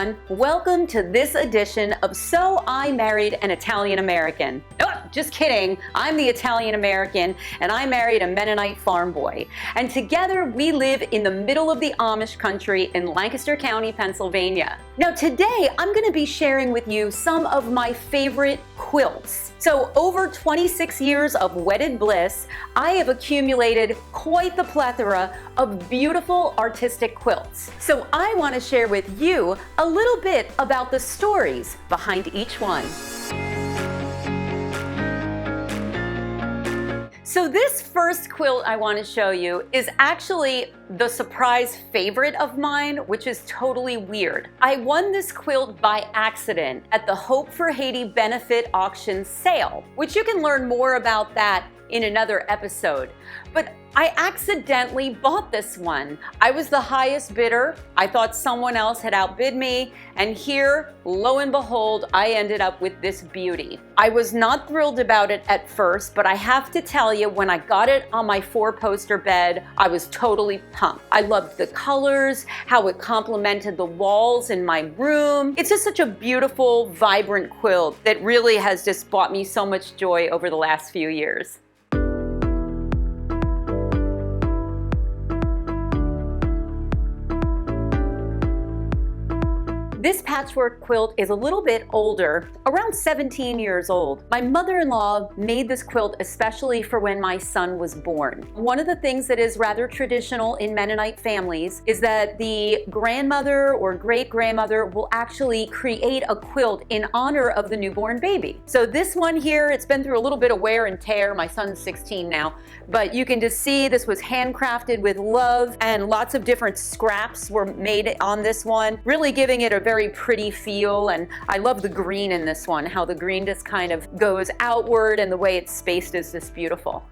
everyone. Welcome to this edition of So I Married an Italian American. Oh, just kidding. I'm the Italian American and I married a Mennonite farm boy. And together we live in the middle of the Amish country in Lancaster County, Pennsylvania. Now today I'm going to be sharing with you some of my favorite quilts. So over 26 years of wedded bliss, I have accumulated quite the plethora of beautiful artistic quilts. So I want to share with you a little bit about the stories behind each one. So this first quilt I want to show you is actually the surprise favorite of mine, which is totally weird. I won this quilt by accident at the Hope for Haiti benefit auction sale, which you can learn more about that in another episode. But I accidentally bought this one. I was the highest bidder. I thought someone else had outbid me, and here, lo and behold, I ended up with this beauty. I was not thrilled about it at first, but I have to tell you, when I got it on my 4-poster bed, I was totally pumped. I loved the colors, how it complemented the walls in my room. It's just such a beautiful, vibrant quilt that really has just brought me so much joy over the last few years. This patchwork quilt is a little bit older, around 17 years old. My mother-in-law made this quilt especially for when my son was born. One of the things that is rather traditional in Mennonite families is that the grandmother or great-grandmother will actually create a quilt in honor of the newborn baby. So this one here, it's been through a little bit of wear and tear. My son's 16 now, but you can just see this was handcrafted with love, and lots of different scraps were made on this one, really giving it a very pretty feel. And I love the green in this one, how the green just kind of goes outward and the way it's spaced is just beautiful.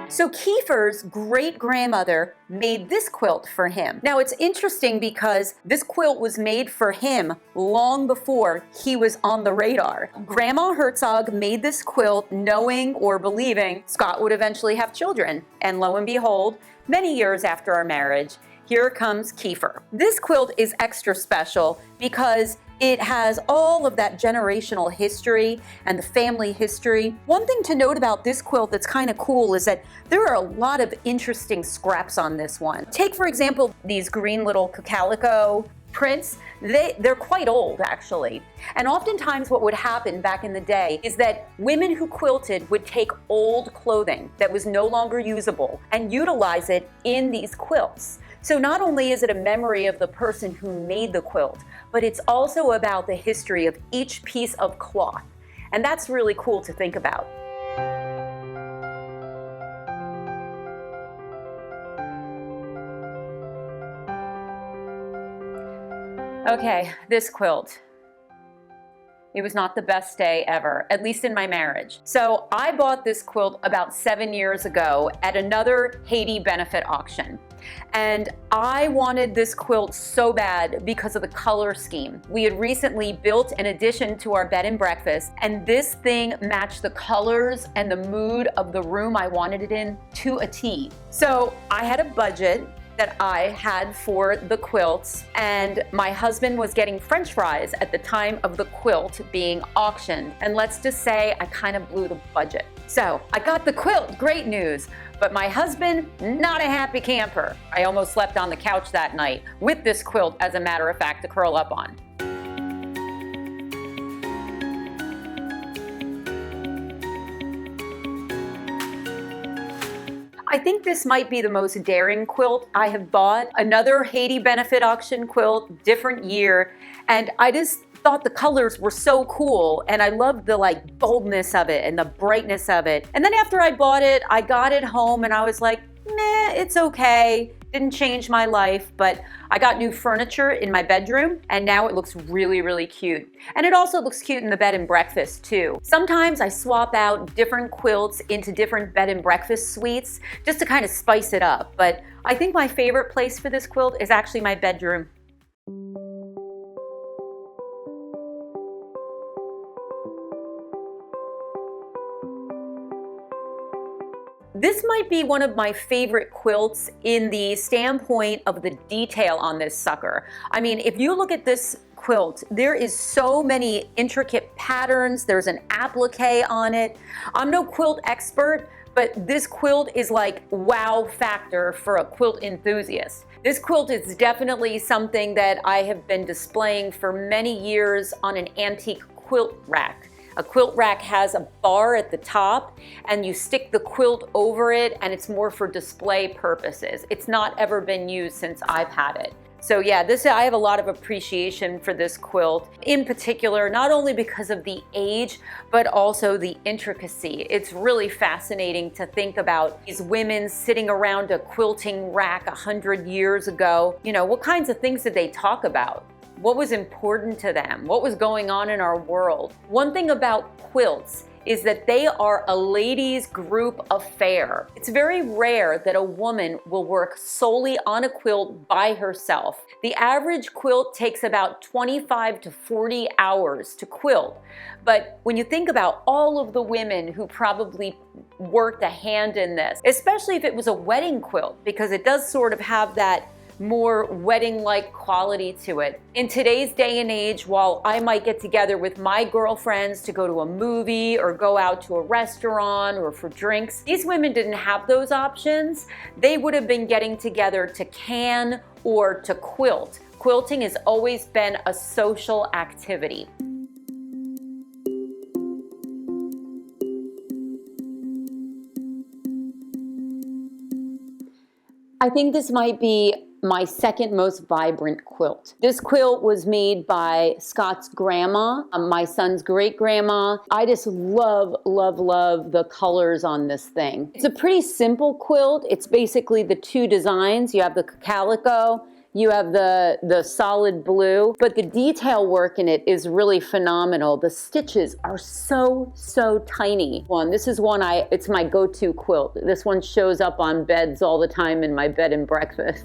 So Kiefer's great-grandmother made this quilt for him. Now it's interesting because this quilt was made for him long before he was on the radar. Grandma Hertzog made this quilt knowing or believing Scott would eventually have children. And lo and behold, many years after our marriage, here comes Kiefer. This quilt is extra special because it has all of that generational history and the family history. One thing to note about this quilt that's kind of cool is that there are a lot of interesting scraps on this one. Take, for example, these green little calico prints. They're quite old, actually. And oftentimes what would happen back in the day is that women who quilted would take old clothing that was no longer usable and utilize it in these quilts. So not only is it a memory of the person who made the quilt, but it's also about the history of each piece of cloth. And that's really cool to think about. Okay, this quilt. It was not the best day ever, at least in my marriage. So I bought this quilt about 7 years ago at another Haiti benefit auction. And I wanted this quilt so bad because of the color scheme. We had recently built an addition to our bed and breakfast, and this thing matched the colors and the mood of the room I wanted it in to a T. So I had a budget that I had for the quilts, and my husband was getting French fries at the time of the quilt being auctioned. And let's just say I kind of blew the budget. So I got the quilt, great news, but my husband, not a happy camper. I almost slept on the couch that night with this quilt, as a matter of fact, to curl up on. I think this might be the most daring quilt I have bought. Another Haiti benefit auction quilt, different year, and I just thought the colors were so cool, and I loved the boldness of it and the brightness of it. And then after I bought it, I got it home and I was like, meh, it's okay. Didn't change my life, but I got new furniture in my bedroom and now it looks really, really cute. And it also looks cute in the bed and breakfast too. Sometimes I swap out different quilts into different bed and breakfast suites just to kind of spice it up. But I think my favorite place for this quilt is actually my bedroom. This might be one of my favorite quilts in the standpoint of the detail on this sucker. I mean, if you look at this quilt, there is so many intricate patterns. There's an applique on it. I'm no quilt expert, but this quilt is like wow factor for a quilt enthusiast. This quilt is definitely something that I have been displaying for many years on an antique quilt rack. A quilt rack has a bar at the top and you stick the quilt over it, and it's more for display purposes. It's not ever been used since I've had it. So yeah, I have a lot of appreciation for this quilt, in particular, not only because of the age, but also the intricacy. It's really fascinating to think about these women sitting around a quilting rack 100 years ago. You know, what kinds of things did they talk about? What was important to them? What was going on in our world? One thing about quilts is that they are a ladies' group affair. It's very rare that a woman will work solely on a quilt by herself. The average quilt takes about 25 to 40 hours to quilt. But when you think about all of the women who probably worked a hand in this, especially if it was a wedding quilt, because it does sort of have that more wedding-like quality to it. In today's day and age, while I might get together with my girlfriends to go to a movie or go out to a restaurant or for drinks, these women didn't have those options. They would have been getting together to can or to quilt. Quilting has always been a social activity. I think this might be my second most vibrant quilt. This quilt was made by Scott's grandma, my son's great-grandma. I just love, love, love the colors on this thing. It's a pretty simple quilt. It's basically the two designs. You have the calico, you have the solid blue, but the detail work in it is really phenomenal. The stitches are so, so tiny. This is one it's my go-to quilt. This one shows up on beds all the time in my bed and breakfast.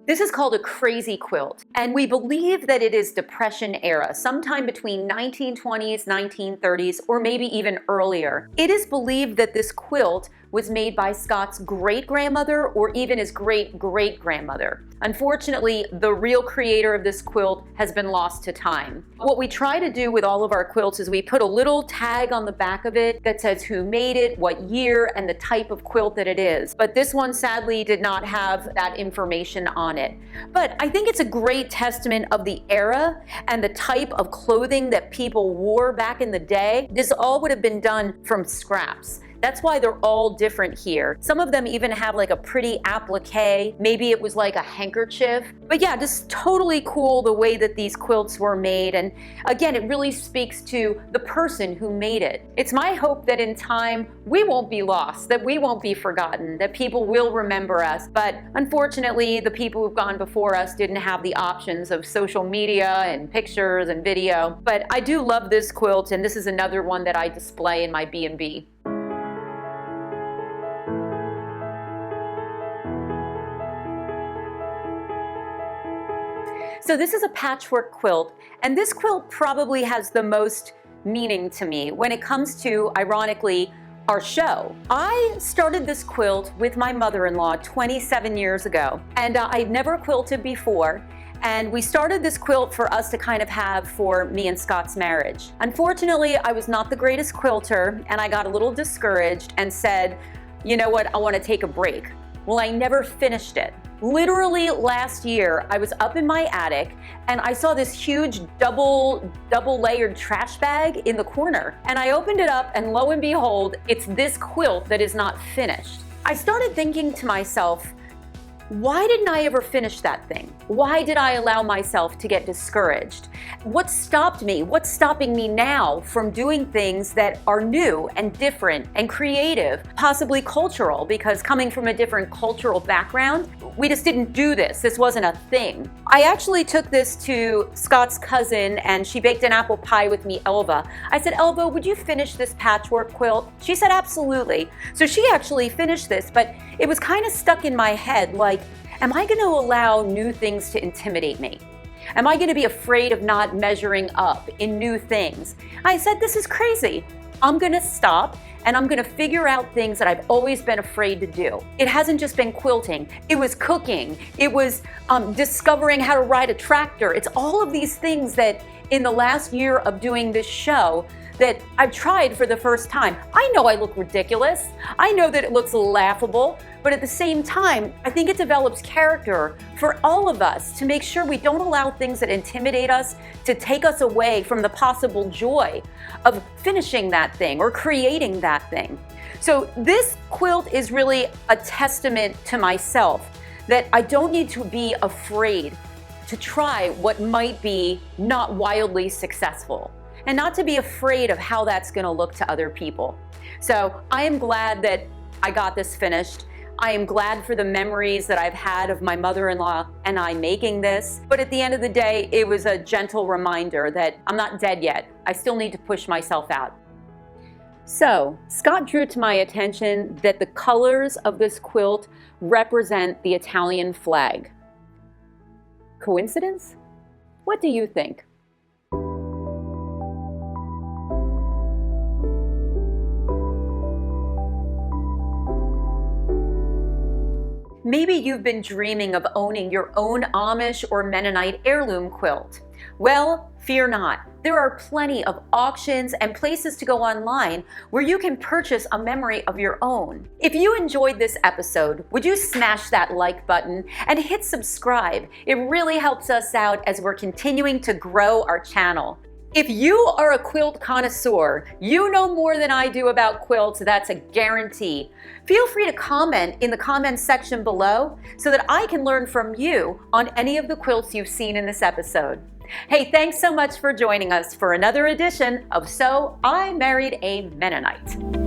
This is called a crazy quilt, and we believe that it is Depression era, sometime between 1920s, 1930s, or maybe even earlier. It is believed that this quilt was made by Scott's great-grandmother or even his great-great-grandmother. Unfortunately, the real creator of this quilt has been lost to time. What we try to do with all of our quilts is we put a little tag on the back of it that says who made it, what year, and the type of quilt that it is. But this one sadly did not have that information on it. But I think it's a great testament of the era and the type of clothing that people wore back in the day. This all would have been done from scraps. That's why they're all different here. Some of them even have like a pretty applique. Maybe it was like a handkerchief. But yeah, just totally cool the way that these quilts were made. And again, it really speaks to the person who made it. It's my hope that in time, we won't be lost, that we won't be forgotten, that people will remember us. But unfortunately, the people who've gone before us didn't have the options of social media and pictures and video. But I do love this quilt, and this is another one that I display in my B&B. So this is a patchwork quilt, and this quilt probably has the most meaning to me when it comes to, ironically, our show. I started this quilt with my mother-in-law 27 years ago, and I'd never quilted before. And we started this quilt for us to kind of have for me and Scott's marriage. Unfortunately, I was not the greatest quilter, and I got a little discouraged and said, you know what, I want to take a break. Well, I never finished it. Literally last year, I was up in my attic and I saw this huge double layered trash bag in the corner. And I opened it up and lo and behold, it's this quilt that is not finished. I started thinking to myself, why didn't I ever finish that thing? Why did I allow myself to get discouraged? What stopped me? What's stopping me now from doing things that are new and different and creative, possibly cultural, because coming from a different cultural background, we just didn't do this. This wasn't a thing. I actually took this to Scott's cousin and she baked an apple pie with me, Elva. I said, Elva, would you finish this patchwork quilt? She said, absolutely. So she actually finished this, but it was kind of stuck in my head like, am I going to allow new things to intimidate me? Am I going to be afraid of not measuring up in new things? I said, this is crazy. I'm going to stop and I'm going to figure out things that I've always been afraid to do. It hasn't just been quilting. It was cooking. It was discovering how to ride a tractor. It's all of these things that in the last year of doing this show that I've tried for the first time. I know I look ridiculous. I know that it looks laughable, but at the same time, I think it develops character for all of us to make sure we don't allow things that intimidate us to take us away from the possible joy of finishing that thing or creating that thing. So this quilt is really a testament to myself that I don't need to be afraid to try what might be not wildly successful, and not to be afraid of how that's going to look to other people. So I am glad that I got this finished. I am glad for the memories that I've had of my mother-in-law and I making this. But at the end of the day, it was a gentle reminder that I'm not dead yet. I still need to push myself out. So Scott drew to my attention that the colors of this quilt represent the Italian flag. Coincidence? What do you think? Maybe you've been dreaming of owning your own Amish or Mennonite heirloom quilt. Well, fear not. There are plenty of auctions and places to go online where you can purchase a memory of your own. If you enjoyed this episode, would you smash that like button and hit subscribe? It really helps us out as we're continuing to grow our channel. If you are a quilt connoisseur, you know more than I do about quilts, that's a guarantee. Feel free to comment in the comments section below so that I can learn from you on any of the quilts you've seen in this episode. Hey, thanks so much for joining us for another edition of So I Married a Mennonite.